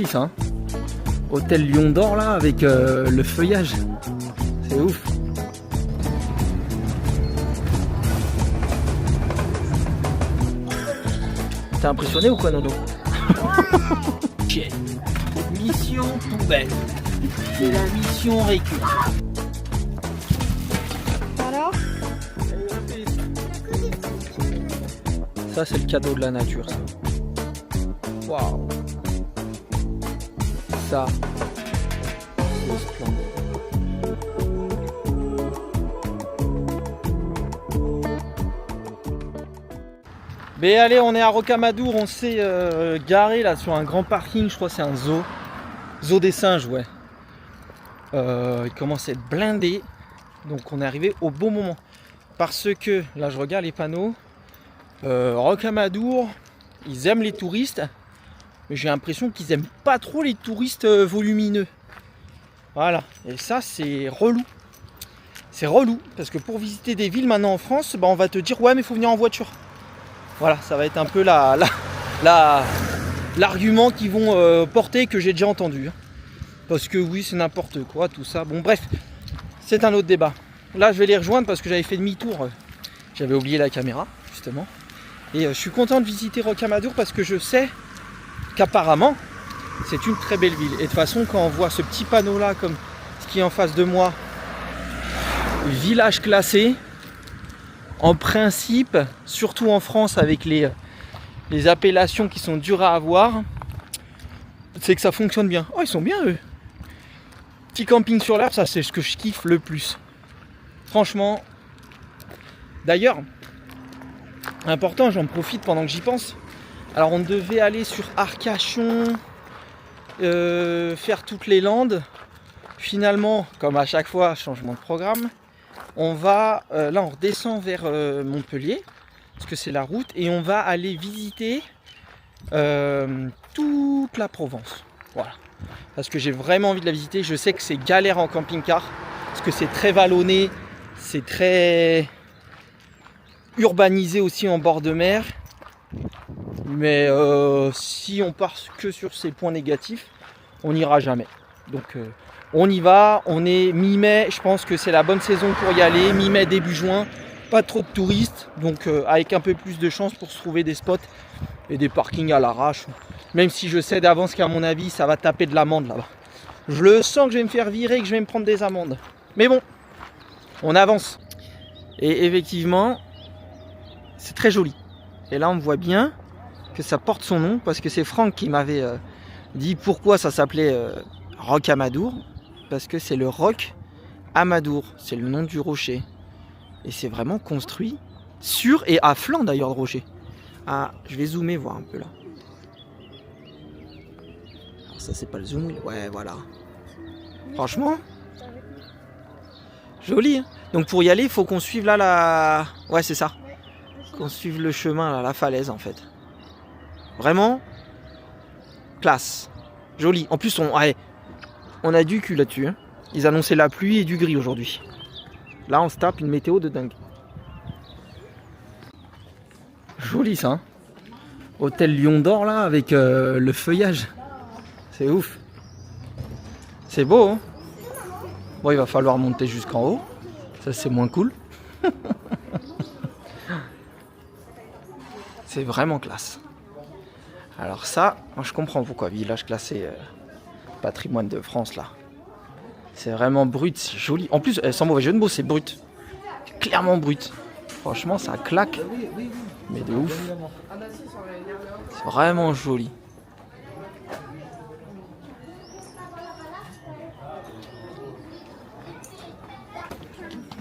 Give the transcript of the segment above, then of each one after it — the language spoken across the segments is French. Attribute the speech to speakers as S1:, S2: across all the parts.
S1: Joli ça, hein. Hôtel Lion d'Or là avec le feuillage. C'est ouf. T'es impressionné ou quoi, Nono? Mission poubelle. C'est la mission récup.
S2: Alors?
S1: Ça c'est le cadeau de la nature. Waouh. Ça, c'est splendide. Mais allez, on est à Rocamadour, on s'est garé là sur un grand parking, je crois que c'est un zoo. Zoo des singes, ouais. Il commence à être blindé, donc on est arrivé au bon moment. Parce que, là je regarde les panneaux, Rocamadour, ils aiment les touristes, mais j'ai l'impression qu'ils aiment pas trop les touristes volumineux. Voilà, et ça c'est relou. C'est relou, parce que pour visiter des villes maintenant en France, bah, on va te dire ouais mais il faut venir en voiture. Voilà, ça va être un peu l'argument qu'ils vont porter, que j'ai déjà entendu. Parce que oui, c'est n'importe quoi, tout ça. Bon, bref, c'est un autre débat. Là, je vais les rejoindre parce que j'avais fait demi-tour. J'avais oublié la caméra, justement. Et je suis content de visiter Rocamadour parce que je sais qu'apparemment, c'est une très belle ville. Et de toute façon, quand on voit ce petit panneau-là, comme ce qui est en face de moi, village classé, en principe, surtout en France avec les appellations qui sont dures à avoir, c'est que ça fonctionne bien. Oh, ils sont bien eux. Petit camping sur l'herbe, ça c'est ce que je kiffe le plus. Franchement. D'ailleurs, important, j'en profite pendant que j'y pense. Alors on devait aller sur Arcachon, faire toutes les Landes. Finalement, comme à chaque fois, changement de programme. On va, là on redescend vers Montpellier, parce que c'est la route, et on va aller visiter toute la Provence. Voilà. Parce que j'ai vraiment envie de la visiter. Je sais que c'est galère en camping-car, parce que c'est très vallonné, c'est très urbanisé aussi en bord de mer. Mais si on part que sur ces points négatifs, on n'ira jamais. Donc on y va, on est mi-mai, je pense que c'est la bonne saison pour y aller, mi-mai, début juin, pas trop de touristes, donc avec un peu plus de chance pour se trouver des spots et des parkings à l'arrache, même si je sais d'avance qu'à mon avis ça va taper de l'amende là-bas. Je le sens que je vais me faire virer et que je vais me prendre des amendes. Mais bon, on avance. Et effectivement, c'est très joli. Et là on voit bien que ça porte son nom, parce que c'est Franck qui m'avait dit pourquoi ça s'appelait Rocamadour. Parce que c'est le Roc Amadour, c'est le nom du rocher. Et c'est vraiment construit sur et à flanc d'ailleurs de rocher. Ah, je vais zoomer voir un peu là. Alors ça c'est pas le zoom, ouais voilà. Franchement, joli hein. Donc pour y aller, il faut qu'on suive là la... Ouais c'est ça. Qu'on suive le chemin là, la falaise en fait. Vraiment, classe. Joli. En plus on a du cul là-dessus. Hein. Ils annonçaient la pluie et du gris aujourd'hui. Là, on se tape une météo de dingue. Joli ça. Hein. Hôtel Lion d'Or là avec le feuillage. C'est ouf. C'est beau. Hein. Bon, il va falloir monter jusqu'en haut. Ça, c'est moins cool. C'est vraiment classe. Alors ça, moi, je comprends pourquoi. Village classé... patrimoine de France là. C'est vraiment brut, c'est joli. En plus, sans mauvais jeu de mots, c'est brut. C'est clairement brut. Franchement, ça claque. Mais de ouf. C'est vraiment joli.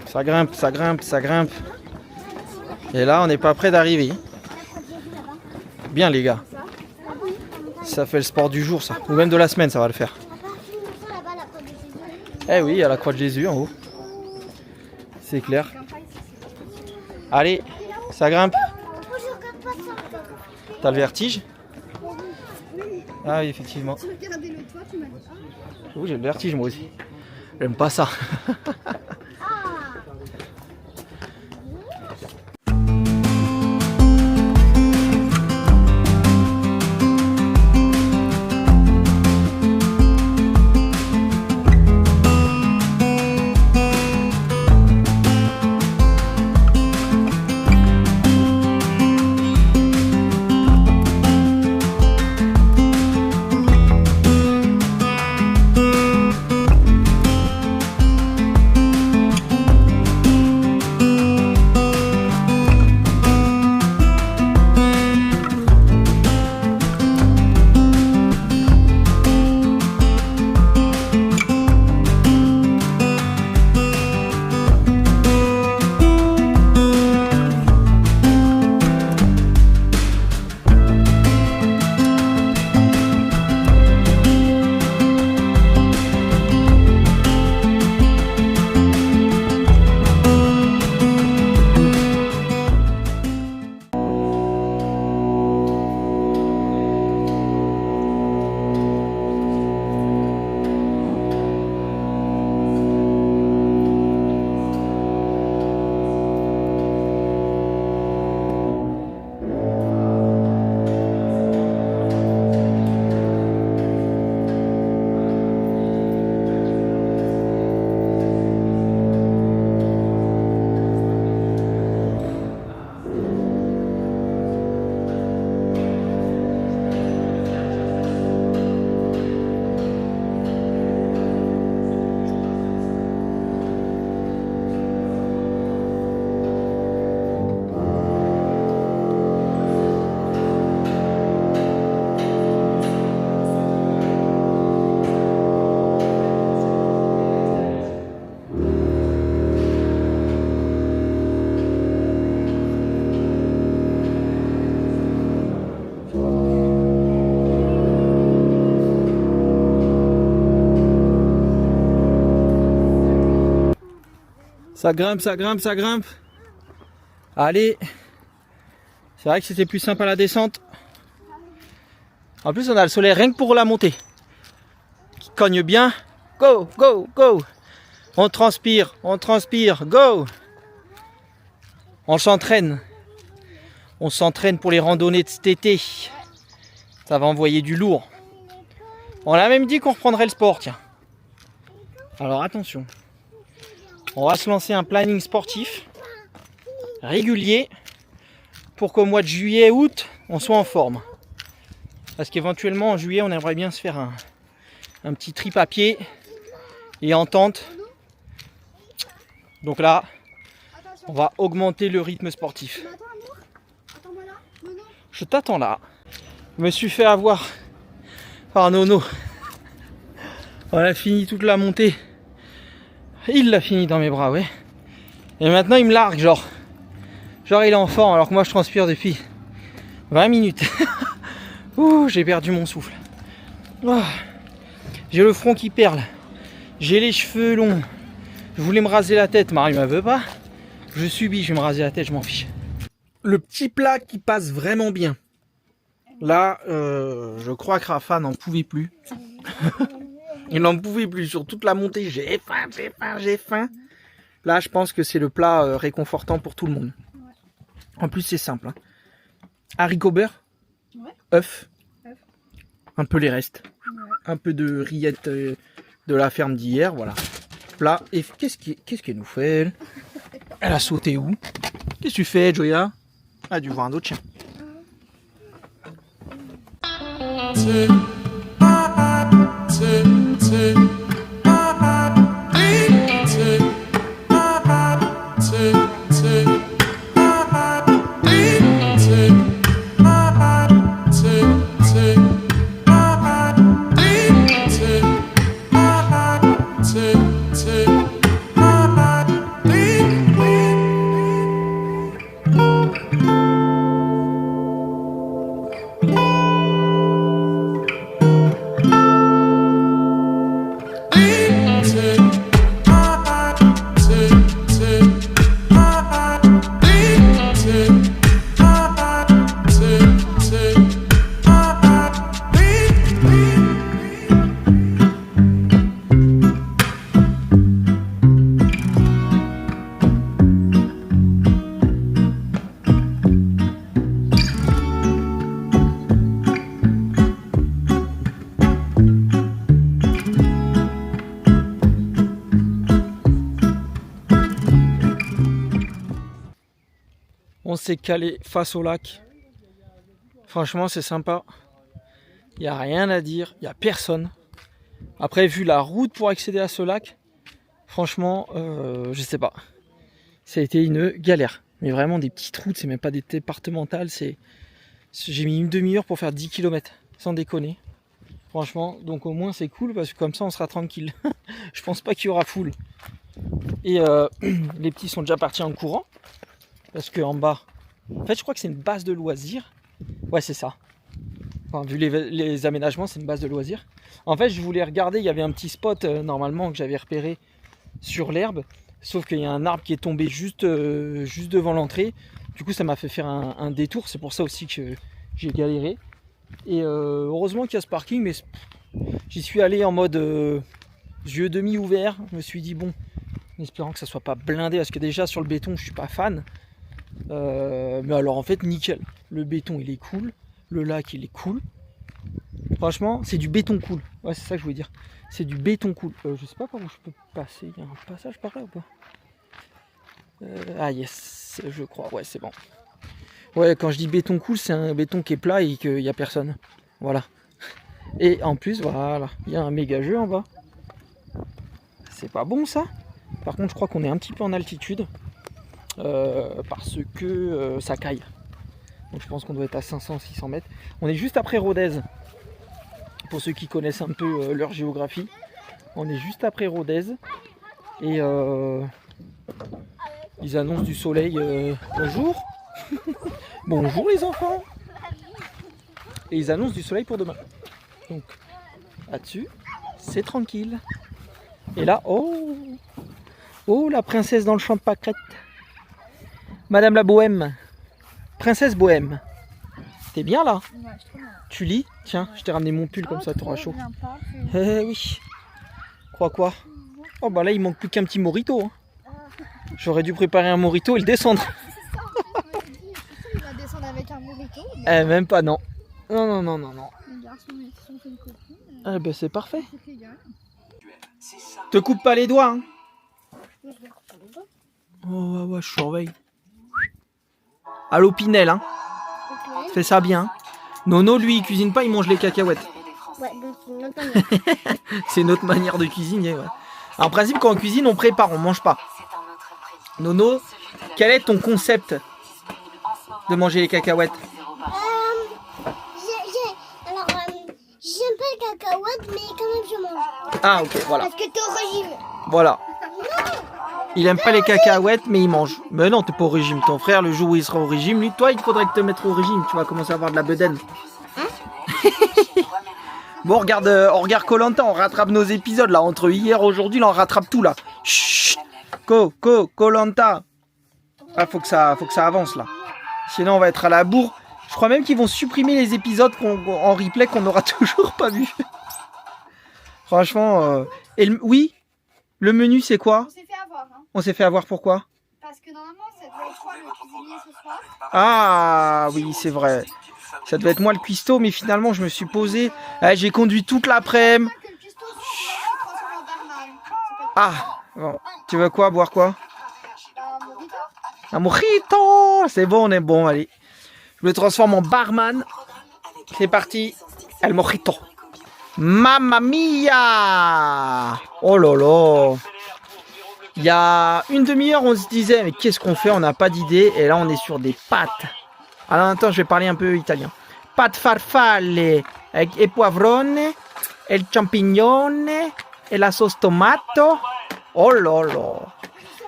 S1: Ça grimpe, ça grimpe, ça grimpe. Et là, on n'est pas près d'arriver. Bien les gars. Ça fait le sport du jour ça. Ou même de la semaine, ça va le faire. Eh oui, il y a la croix de Jésus en haut. C'est clair. Allez, ça grimpe. T'as le vertige? Ah oui, effectivement. Oui, j'ai le vertige moi aussi. J'aime pas ça. Ça grimpe, ça grimpe, ça grimpe. Allez. C'est vrai que c'était plus simple à la descente. En plus, on a le soleil rien que pour la montée. Qui cogne bien. Go, go, go. On transpire, go. On s'entraîne. On s'entraîne pour les randonnées de cet été. Ça va envoyer du lourd. On a même dit qu'on reprendrait le sport, tiens. Alors attention. On va se lancer un planning sportif régulier pour qu'au mois de juillet, août, on soit en forme. Parce qu'éventuellement en juillet, on aimerait bien se faire un petit trip à pied et en tente. Donc là, on va augmenter le rythme sportif. Je t'attends là. Je me suis fait avoir par Nono. On a fini toute la montée. Il l'a fini dans mes bras, ouais. Et maintenant il me largue, genre il est en forme alors que moi je transpire depuis 20 minutes. Ouh, j'ai perdu mon souffle. Oh, j'ai le front qui perle. J'ai les cheveux longs. Je voulais me raser la tête, Marie ne veut pas. Je subis, je vais me raser la tête, je m'en fiche. Le petit plat qui passe vraiment bien. Là, je crois que Rafa n'en pouvait plus. Il n'en pouvait plus sur toute la montée. J'ai faim, j'ai faim, j'ai faim. Là, je pense que c'est le plat réconfortant pour tout le monde. En plus, c'est simple. Hein. Haricots beurre, œufs, un peu les restes, un peu de rillettes de la ferme d'hier, voilà. Plat. Et qu'est-ce qu'elle nous fait elle? Elle a sauté où? Qu'est-ce que tu fais, Joya? Elle a dû voir un autre chien. On s'est calé face au lac. Franchement, c'est sympa. Il n'y a rien à dire. Il n'y a personne. Après, vu la route pour accéder à ce lac, franchement, je sais pas. Ça a été une galère. Mais vraiment des petites routes, c'est même pas des départementales. J'ai mis une demi-heure pour faire 10 km. Sans déconner. Franchement, donc au moins c'est cool parce que comme ça on sera tranquille. Je pense pas qu'il y aura foule. Et les petits sont déjà partis en courant. Parce qu'en bas, en fait je crois que c'est une base de loisirs. Ouais, c'est ça. Enfin, vu les aménagements, c'est une base de loisirs. En fait, je voulais regarder, il y avait un petit spot normalement que j'avais repéré sur l'herbe. Sauf qu'il y a un arbre qui est tombé juste devant l'entrée. Du coup, ça m'a fait faire un détour. C'est pour ça aussi que j'ai galéré. Et heureusement qu'il y a ce parking, mais j'y suis allé en mode yeux demi ouverts. Je me suis dit bon, en espérant que ça soit pas blindé, parce que déjà sur le béton, je suis pas fan. Mais alors en fait, nickel. Le béton, il est cool. Le lac, il est cool. Franchement, c'est du béton cool. Ouais, c'est ça que je voulais dire. C'est du béton cool. Je sais pas par où je peux passer. Il y a un passage par là ou pas? Ah yes, je crois. Ouais, c'est bon. Ouais, quand je dis béton cool, c'est un béton qui est plat et qu'il n'y a personne. Voilà. Et en plus, voilà, il y a un méga jeu en bas. C'est pas bon ça. Par contre, je crois qu'on est un petit peu en altitude. Parce que ça caille. Donc je pense qu'on doit être à 500-600 mètres. On est juste après Rodez. Pour ceux qui connaissent un peu leur géographie. On est juste après Rodez. Et ils annoncent du soleil. Bonjour. Bonjour les enfants. Et ils annoncent du soleil pour demain. Donc là-dessus, c'est tranquille. Et là, oh, Oh, la princesse dans le champ de pâquerettes. Madame la bohème. Princesse bohème. T'es bien là?
S2: Ouais, je trouve bien.
S1: Tu lis? Tiens, je t'ai ramené mon pull comme ça, t'auras chaud.
S2: Bien, parfait.
S1: Eh oui. Crois quoi? Oh bah là, il manque plus qu'un petit mojito. Hein. J'aurais dû préparer un mojito et le descendre.
S2: C'est ça, en plus, je me dis, il va descendre avec un mojito. Mais...
S1: Eh, même pas, non. Non, non, non, non, non.
S2: Le garçon, il fait une copine.
S1: Ah bah c'est parfait.
S2: Il se régale.
S1: Te coupe pas les doigts. Hein.
S2: Moi, je vais couper les doigts.
S1: Oh ouais, ouais, je surveille. À l'opinel, hein.
S2: Ok.
S1: Fais ça bien. Nono, lui, il cuisine pas, il mange les cacahuètes.
S2: Ouais, donc c'est une autre manière.
S1: C'est notre manière de cuisiner, ouais. En principe, quand on cuisine, on prépare, on mange pas. Nono, quel est ton concept de manger les cacahuètes?
S2: Alors, j'aime pas les cacahuètes, mais quand même je mange.
S1: Ah, ok, voilà.
S2: Parce que t'es au régime.
S1: Voilà. Il aime pas les cacahuètes, mais il mange. Mais non, t'es pas au régime. Ton frère, le jour où il sera au régime, lui, toi, il faudrait que te mettre au régime. Tu vas commencer à avoir de la bedaine. Bon, on regarde Koh-Lanta, on rattrape nos épisodes là. Entre hier et aujourd'hui, là, on rattrape tout là. Chut. Koh-Lanta. Ah, faut que ça avance là. Sinon, on va être à la bourre. Je crois même qu'ils vont supprimer les épisodes en replay qu'on n'aura toujours pas vu. Franchement. Oui, le menu, c'est quoi?
S2: On s'est fait avoir, hein.
S1: On s'est fait avoir pourquoi?
S2: Parce que normalement, ça devait être toi le cuisinier ce soir.
S1: Ah oui, c'est vrai. Ça devait être moi le cuistot, mais finalement, je me suis posé. J'ai conduit toute l'après-midi.
S2: Que le cuistot se transforme en barman.
S1: Ah, bon. Tu veux quoi? Boire quoi?
S2: Un mojito.
S1: Un mojito. C'est bon, on est bon, allez. Je me transforme en barman. C'est parti. El mojito. Mamma mia! Oh là là! Il y a une demi-heure, on se disait, mais qu'est-ce qu'on fait? On n'a pas d'idée. Et là, on est sur des pâtes. Alors, attends, je vais parler un peu italien. Pâtes farfalle avec e poivrone, et le champignon, et la sauce tomato. Oh là là!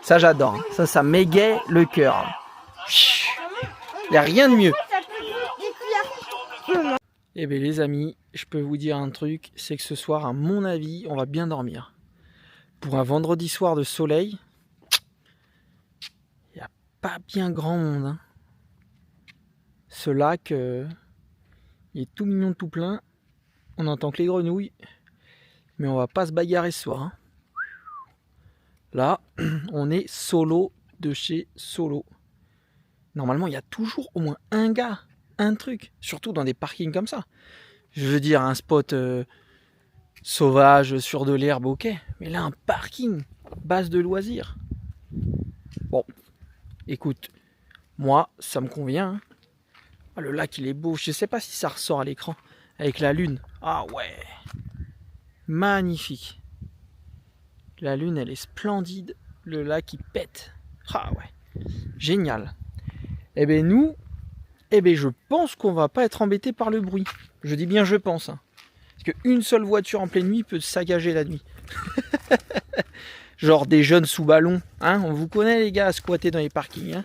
S1: Ça, j'adore. Ça m'égaye le cœur. Il n'y a rien de mieux. Eh bien, les amis, je peux vous dire un truc, c'est que ce soir, à mon avis, on va bien dormir. Pour un vendredi soir de soleil, il n'y a pas bien grand monde. Hein. Ce lac, il est tout mignon, tout plein. On n'entend que les grenouilles. Mais on va pas se bagarrer ce soir. Hein. Là, on est solo de chez solo. Normalement, il y a toujours au moins un gars, un truc. Surtout dans des parkings comme ça. Je veux dire, un spot sauvage sur de l'herbe, ok. Mais là, un parking, base de loisirs. Bon, écoute, moi, ça me convient. Hein. Ah, le lac, il est beau. Je sais pas si ça ressort à l'écran. Avec la lune. Ah ouais. Magnifique. La lune, elle est splendide. Le lac, il pète. Ah ouais. Génial. Eh ben nous, je pense qu'on va pas être embêté par le bruit. Je dis bien je pense. Hein. Parce qu'une seule voiture en pleine nuit peut sagager la nuit. Genre des jeunes sous ballon. Hein, on vous connaît les gars à squatter dans les parkings. Hein.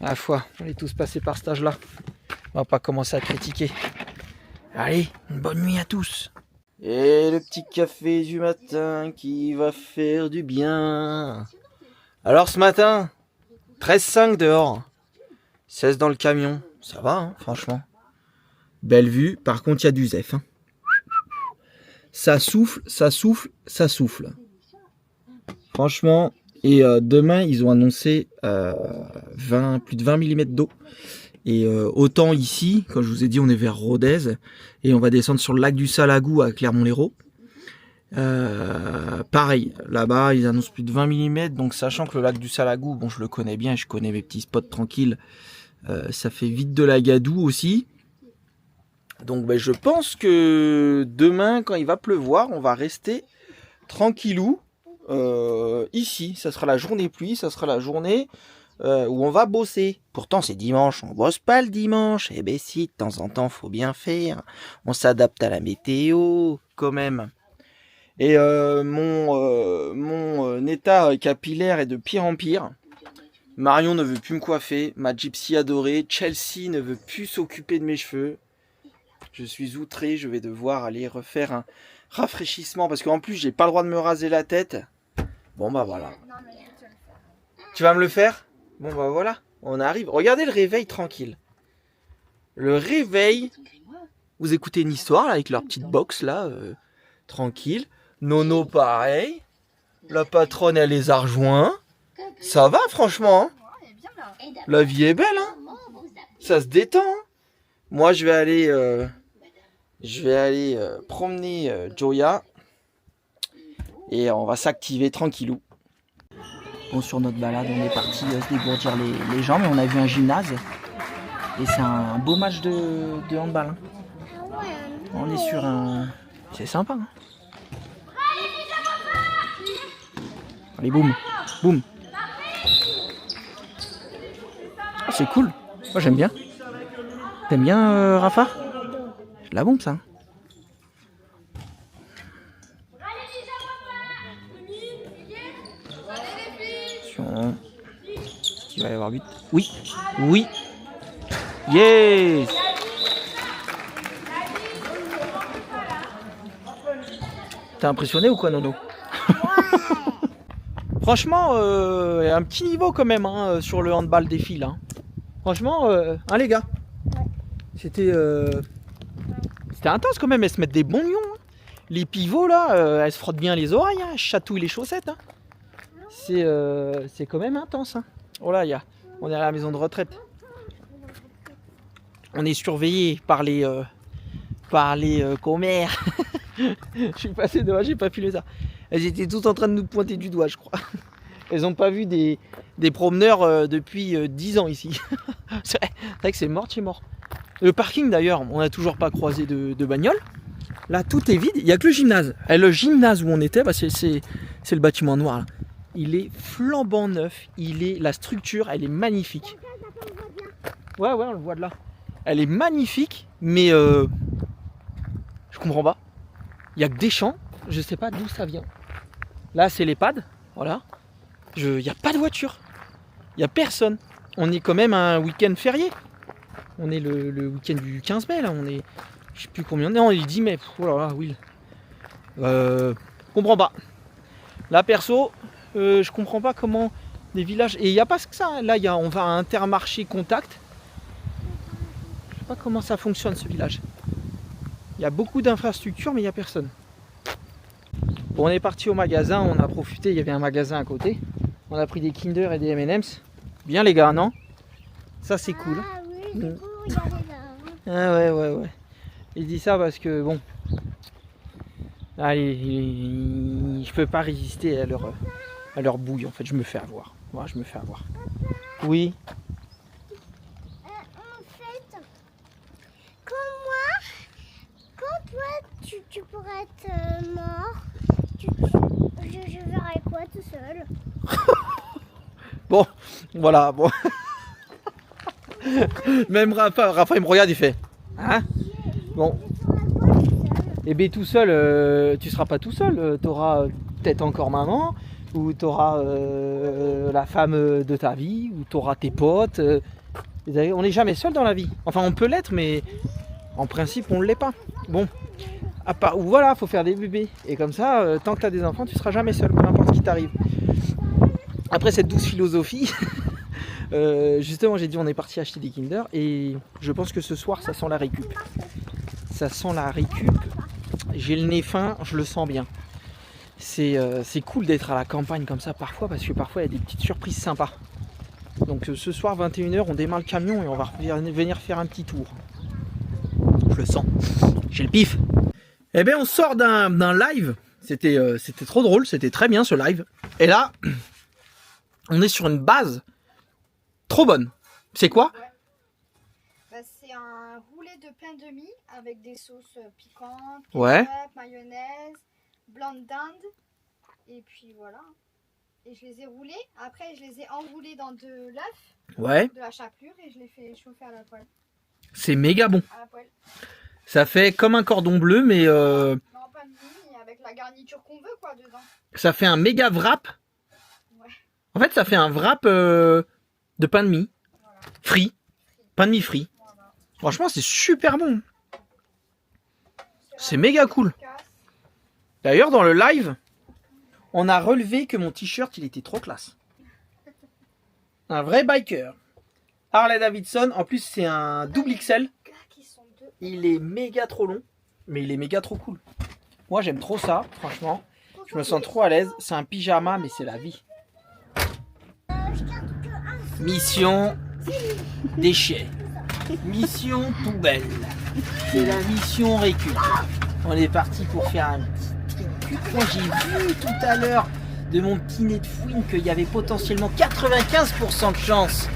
S1: À la fois, on est tous passés par cet âge-là. On va pas commencer à critiquer. Allez, une bonne nuit à tous. Et le petit café du matin qui va faire du bien. Alors ce matin, 13,5 dehors. 16 dans le camion. Ça va, hein, franchement. Belle vue. Par contre, il y a du zef. Hein. Ça souffle, ça souffle, ça souffle. Franchement. Et demain, ils ont annoncé plus de 20 mm d'eau. Et autant ici, comme je vous ai dit, on est vers Rodez. Et on va descendre sur le lac du Salagou à Clermont-Lérault. Pareil, là-bas, ils annoncent plus de 20 mm. Donc, sachant que le lac du Salagou, bon, je le connais bien, je connais mes petits spots tranquilles. Ça fait vite de la gadoue aussi. Donc, ben, je pense que demain, quand il va pleuvoir, on va rester tranquillou. Ici, ça sera la journée pluie, ça sera la journée où on va bosser. Pourtant c'est dimanche, on bosse pas le dimanche. Eh ben si, de temps en temps faut bien faire. On s'adapte à la météo quand même. Et mon état capillaire est de pire en pire. Marion ne veut plus me coiffer, ma gypsy adorée, Chelsea ne veut plus s'occuper de mes cheveux. Je suis outré, je vais devoir aller refaire un rafraîchissement parce qu'en plus j'ai pas le droit de me raser la tête. Bon bah voilà.
S3: Non, mais je vais te le faire.
S1: Tu vas me le faire? Bon bah voilà, on arrive. Regardez le réveil tranquille. Le réveil. Vous écoutez une histoire là, avec leur petite box là, tranquille. Nono pareil. La patronne elle les a rejoints. Ça va franchement. Hein,
S3: Ouais, elle est bien là.
S1: la vie est belle. Hein, ça se détend. Hein. Moi je vais aller promener Joya. Et on va s'activer tranquillou. Bon, sur notre balade, on est parti se dégourdir les jambes et on a vu un gymnase. Et c'est un beau match de handball. Hein. On est sur un... C'est sympa. Hein. Allez, boum, boum. Ah, c'est cool. Moi, j'aime bien. T'aimes bien, Rafa? C'est de la bombe, ça. Hein. Attention. Est-ce qu'il va y avoir but? Oui, oui. Yes! T'es impressionné ou quoi, Nono? Franchement, un petit niveau quand même hein, sur le handball des filles. Hein. Franchement, hein, les gars. C'était intense quand même. Elles se mettent des bons lions. Hein. Les pivots là, elles se frottent bien les oreilles, hein, elles chatouillent les chaussettes. Hein. C'est quand même intense. Hein. Oh là, on est à la maison de retraite. On est surveillé par les commères. Je suis passé devant, j'ai pas filé ça. Elles étaient toutes en train de nous pointer du doigt, je crois. Elles n'ont pas vu des promeneurs depuis 10 ans ici. C'est vrai que c'est mort, c'est mort. Le parking d'ailleurs, on n'a toujours pas croisé de bagnole. Là, tout est vide. Il n'y a que le gymnase. Et le gymnase où on était, bah, c'est le bâtiment noir. Là. Il est flambant neuf. La structure, elle est magnifique. Ouais, on le voit de là. Elle est magnifique, mais je comprends pas. Il n'y a que des champs. Je sais pas d'où ça vient. Là, c'est l'EHPAD. Voilà. Il n'y a pas de voiture. Il n'y a personne. On est quand même un week-end férié. On est le week-end du 15 mai, là. On est... Je sais plus combien on est. On est le 10 mai. Oh là là, Will. Comprends pas. Là, perso, je comprends pas comment des villages... Et il n'y a pas que ça. Là, on va à Intermarché Contact. Je sais pas comment ça fonctionne, ce village. Il y a beaucoup d'infrastructures, mais il n'y a personne. Bon, on est parti au magasin, on a profité, il y avait un magasin à côté. On a pris des Kinder et des M&M's. Bien les gars, non? Ça c'est cool.
S2: Ah oui, c'est cool, regardez là.
S1: Ah ouais. Il dit ça parce que bon... Allez, je peux pas résister à leur bouille en fait, je me fais avoir. Moi, je me fais avoir. Oui.
S2: En fait, quand toi tu pourrais être mort, je verrais quoi tout seul?
S1: Bon, voilà, bon. Même Rafa, il me regarde, il fait. Hein? Bon. Et bien tout seul, tu seras pas tout seul. Tu auras peut-être encore maman, ou tu auras la femme de ta vie, ou tu auras tes potes. On n'est jamais seul dans la vie. Enfin, on peut l'être, mais en principe, on ne l'est pas. Bon. Ou voilà, faut faire des bébés. Et comme ça, tant que tu as des enfants, tu seras jamais seul, peu importe ce qui t'arrive. Après cette douce philosophie, justement, j'ai dit on est parti acheter des Kinder et je pense que ce soir, ça sent la récup. Ça sent la récup. J'ai le nez fin, je le sens bien. C'est cool d'être à la campagne comme ça parfois parce que parfois il y a des petites surprises sympas. Donc ce soir 21h, on démarre le camion et on va venir faire un petit tour. Je le sens. J'ai le pif. Eh bien, on sort d'un live. C'était trop drôle, c'était très bien ce live. Et là, on est sur une base trop bonne. C'est quoi?
S3: Bah, c'est un roulet de pain de mie avec des sauces piquantes,
S1: Ouais.
S3: ketchup, mayonnaise, blanc de dinde. Et puis voilà. Et je les ai roulés. Après, je les ai enroulés dans de l'œuf,
S1: Ouais.
S3: de la chapelure et je les fais chauffer à la poêle.
S1: C'est méga bon.
S3: À la poêle.
S1: Ça fait comme un cordon bleu, mais
S3: Non, pas de mie, avec la garniture qu'on veut quoi dedans.
S1: ça fait un méga wrap.
S3: Ouais.
S1: En fait, ça fait un wrap de pain de mie.
S3: Voilà.
S1: Frit. Pain de mie frit.
S3: Voilà.
S1: Franchement, c'est super bon. C'est méga cool. D'ailleurs, dans le live, on a relevé que mon t-shirt, il était trop classe. Un vrai biker. Harley Davidson, en plus c'est un double XL. Il est méga trop long, mais il est méga trop cool. Moi j'aime trop ça, franchement. Je me sens trop à l'aise. C'est un pyjama, mais c'est la vie. Mission déchets. Mission poubelle. C'est la mission récup. On est parti pour faire un petit récup. Moi j'ai vu tout à l'heure de mon petit nez de fouine qu'il y avait potentiellement 95% de chance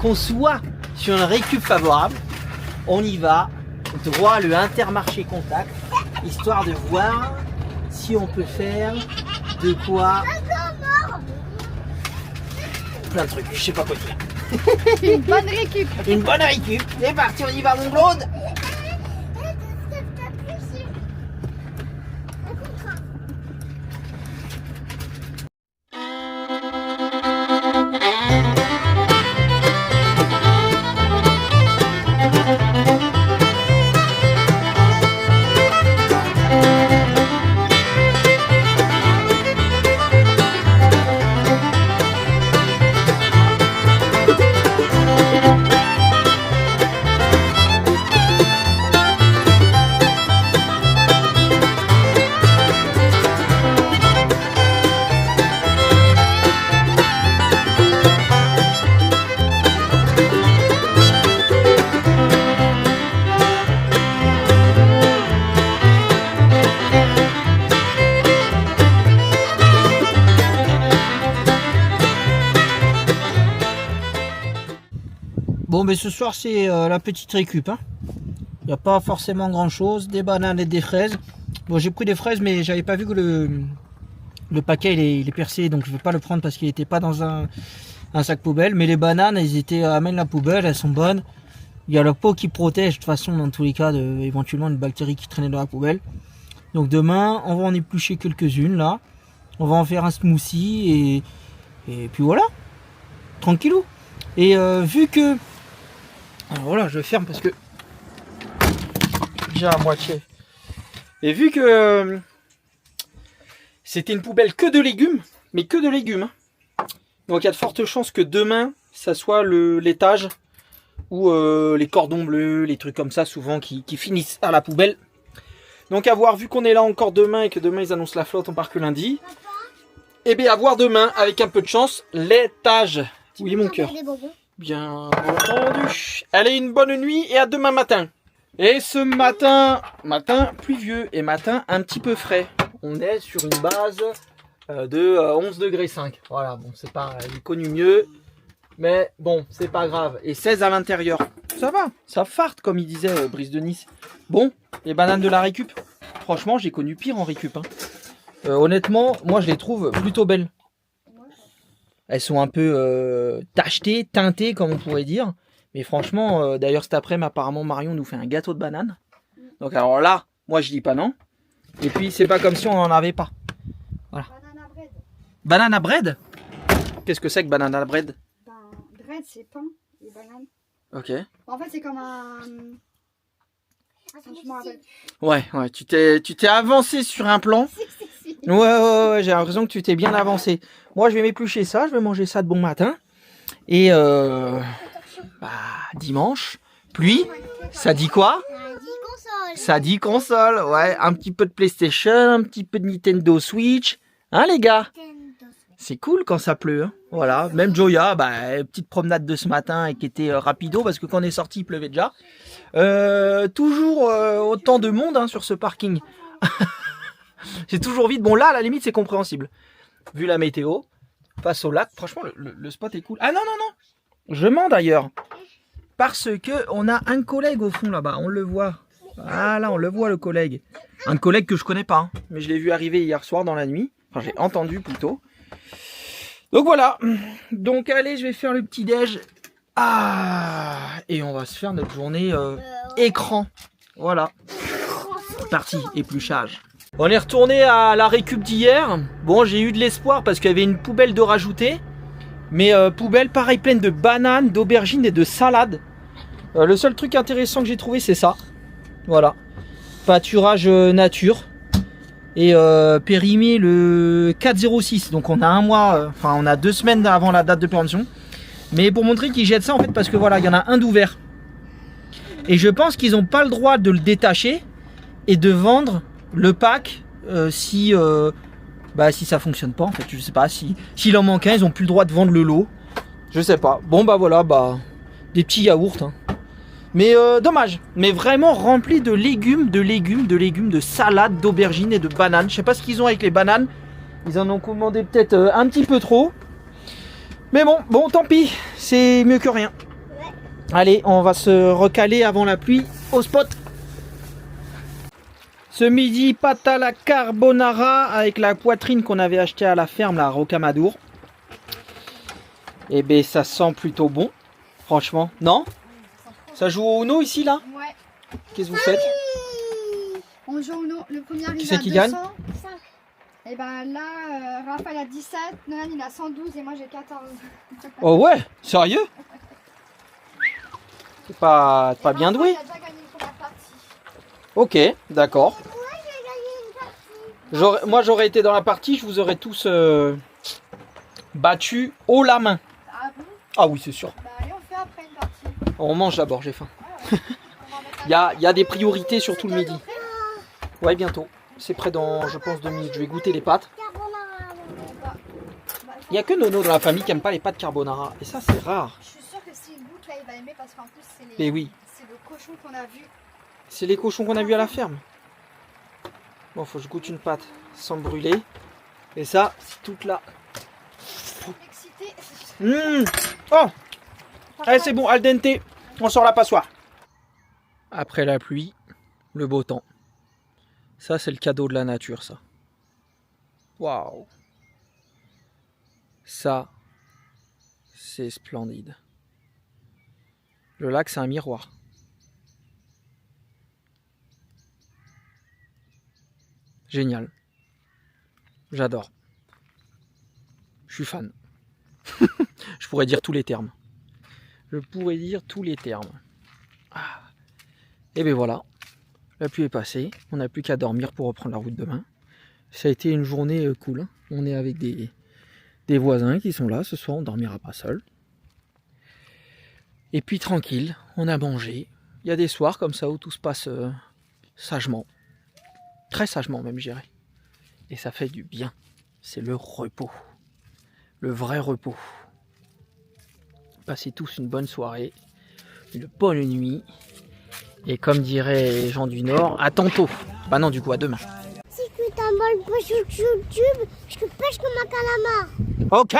S1: qu'on soit sur un récup favorable. On y va, droit le Intermarché Contact, histoire de voir si on peut faire de quoi. Plein de trucs, je sais pas quoi dire.
S3: Une bonne récup.
S1: Une bonne récup. C'est parti, on y va mon Claude. Bon, mais ce soir c'est la petite récup. Il n'y a pas forcément grand chose. Des bananes et des fraises. Bon, j'ai pris des fraises, mais j'avais pas vu que le paquet il est percé, donc je vais pas le prendre parce qu'il n'était pas dans un sac poubelle. Mais les bananes, elles étaient amène la poubelle, elles sont bonnes. Il y a la peau qui protège de toute façon dans tous les cas de éventuellement une bactérie qui traînait dans la poubelle. Donc demain, on va en éplucher quelques-unes là. On va en faire un smoothie et puis voilà, tranquillou. Et vu que alors voilà, je ferme parce que déjà à moitié. Et vu que c'était une poubelle que de légumes, mais que de légumes, donc il y a de fortes chances que demain, ça soit l'étage ou les cordons bleus, les trucs comme ça, souvent qui finissent à la poubelle. Donc à voir, vu qu'on est là encore demain et que demain ils annoncent la flotte, on part que lundi. Et bien à voir demain, avec un peu de chance, l'étage. Oui mon cœur. Bien entendu. Allez, une bonne nuit et à demain matin. Et ce matin pluvieux et matin un petit peu frais. On est sur une base de 11 degrés 5. Voilà, bon, c'est pas, il est connu mieux. Mais bon, c'est pas grave. Et 16 à l'intérieur. Ça va, ça farte comme il disait Brice de Nice. Bon, les bananes de la récup. Franchement, j'ai connu pire en récup. Honnêtement, moi je les trouve plutôt belles. Elles sont un peu tachetées, teintées comme on pourrait dire. Mais franchement, d'ailleurs cet après-midi, apparemment Marion nous fait un gâteau de banane. Donc alors là, moi je dis pas non. Et puis c'est pas comme si on n'en avait pas. Voilà.
S3: Banana bread.
S1: Banana bread? Qu'est-ce que c'est que banana bread?
S3: Bread c'est pain et banane.
S1: Ok.
S3: En fait c'est comme un... Je m'en rappelle.
S1: Ouais, tu t'es avancé sur un plan. Ouais, j'ai l'impression que tu t'es bien avancé. Moi, je vais m'éplucher ça, je vais manger ça de bon matin. Et dimanche, pluie, ça dit quoi? Ça dit console, ouais. Un petit peu de PlayStation, un petit peu de Nintendo Switch. Hein, les gars? C'est cool quand ça pleut. Hein. Voilà, même Joya, petite promenade de ce matin et qui était rapido parce que quand on est sorti, il pleuvait déjà. Toujours autant de monde sur ce parking. C'est toujours vide. Bon là, à la limite, c'est compréhensible. Vu la météo, face au lac, franchement, le spot est cool. Ah non, je mens d'ailleurs. Parce que on a un collègue au fond là-bas, on le voit. Voilà, on le voit le collègue. Un collègue que je connais pas, mais je l'ai vu arriver hier soir dans la nuit. Enfin, j'ai entendu plutôt. Donc voilà. Donc allez, je vais faire le petit déj. Et on va se faire notre journée écran. Voilà. Parti, épluchage. On est retourné à la récup d'hier. Bon, j'ai eu de l'espoir parce qu'il y avait une poubelle de rajouter. Mais poubelle, pareil, pleine de bananes, d'aubergines et de salades. Le seul truc intéressant que j'ai trouvé, c'est ça. Voilà. Pâturage nature. et périmé le 4/06. Donc on a un mois, enfin on a 2 semaines avant la date de péremption. Mais pour montrer qu'ils jettent ça en fait parce que voilà, il y en a un d'ouvert. Et je pense qu'ils n'ont pas le droit de le détacher et de vendre le pack si ça fonctionne pas en fait. Je sais pas, s'il en manque un, ils ont plus le droit de vendre le lot. Je sais pas. Bon bah voilà, des petits yaourts. Hein. Mais dommage. Mais vraiment rempli de légumes, de salades, d'aubergines et de bananes. Je sais pas ce qu'ils ont avec les bananes. Ils en ont commandé peut-être un petit peu trop. Mais bon, tant pis. C'est mieux que rien.
S2: Ouais.
S1: Allez, on va se recaler avant la pluie au spot. Ce midi, pâte à la carbonara avec la poitrine qu'on avait achetée à la ferme, la Rocamadour. Eh ben, ça sent plutôt bon. Franchement, non? Ça joue au Uno ici, là?
S3: Ouais.
S1: Qu'est-ce que vous faites?
S3: On joue au Uno. Le premier arrive
S1: c'est
S3: à
S1: qui
S3: 200.
S1: gagne?
S3: Et ben là, Raphaël a 17, Nolan il a 112 et moi j'ai 14.
S1: Oh ouais? Sérieux? C'est pas bien doué?
S3: Il a déjà gagné une première partie.
S1: Ok, d'accord.
S2: Moi, j'ai gagné une partie.
S1: Moi, j'aurais été dans la partie, je vous aurais tous battu haut la main.
S3: Ah bon?
S1: Ah oui, c'est sûr.
S3: Bah allez, on fait après une partie.
S1: On mange d'abord, j'ai faim.
S3: On va mettre
S1: Il y a des priorités surtout le
S3: C'est
S1: midi.
S3: bientôt prêt?
S1: Ouais, bientôt. C'est près dans, je pense, 2 minutes. Je vais goûter les pâtes.
S2: Carbonara.
S3: Bah,
S1: Il n'y a que Nono dans la famille qui n'aime pas les pâtes carbonara. Et ça, c'est rare.
S3: je suis sûre que s'il goûte là, il va aimer parce qu'en plus c'est
S1: Mais oui,
S3: c'est le cochon qu'on a vu.
S1: c'est les cochons qu'on a vus à la ferme. Bon, faut que je goûte une pâte sans brûler. Et ça, c'est toute là.
S3: Excité.
S1: Oh, allez, c'est bon, al dente. On sort la passoire. Après la pluie, le beau temps. Ça, c'est le cadeau de la nature, ça. Waouh. Ça, c'est splendide. Le lac, c'est un miroir. Génial. J'adore. Je suis fan. Je pourrais dire tous les termes. Ah. Et bien voilà. La pluie est passée. On n'a plus qu'à dormir pour reprendre la route demain. Ça a été une journée cool. Hein. On est avec des voisins qui sont là. Ce soir, on ne dormira pas seul. Et puis tranquille, on a mangé. Il y a des soirs comme ça où tout se passe sagement. Très sagement même, je dirais. Et ça fait du bien. C'est le repos. Le vrai repos. Passez tous une bonne soirée. Une bonne nuit. Et comme diraient les gens du Nord, à tantôt. Bah non, du coup, à demain.
S2: Si tu t'emballes pas sur YouTube, je te pêche comme un calamar.
S1: Ok.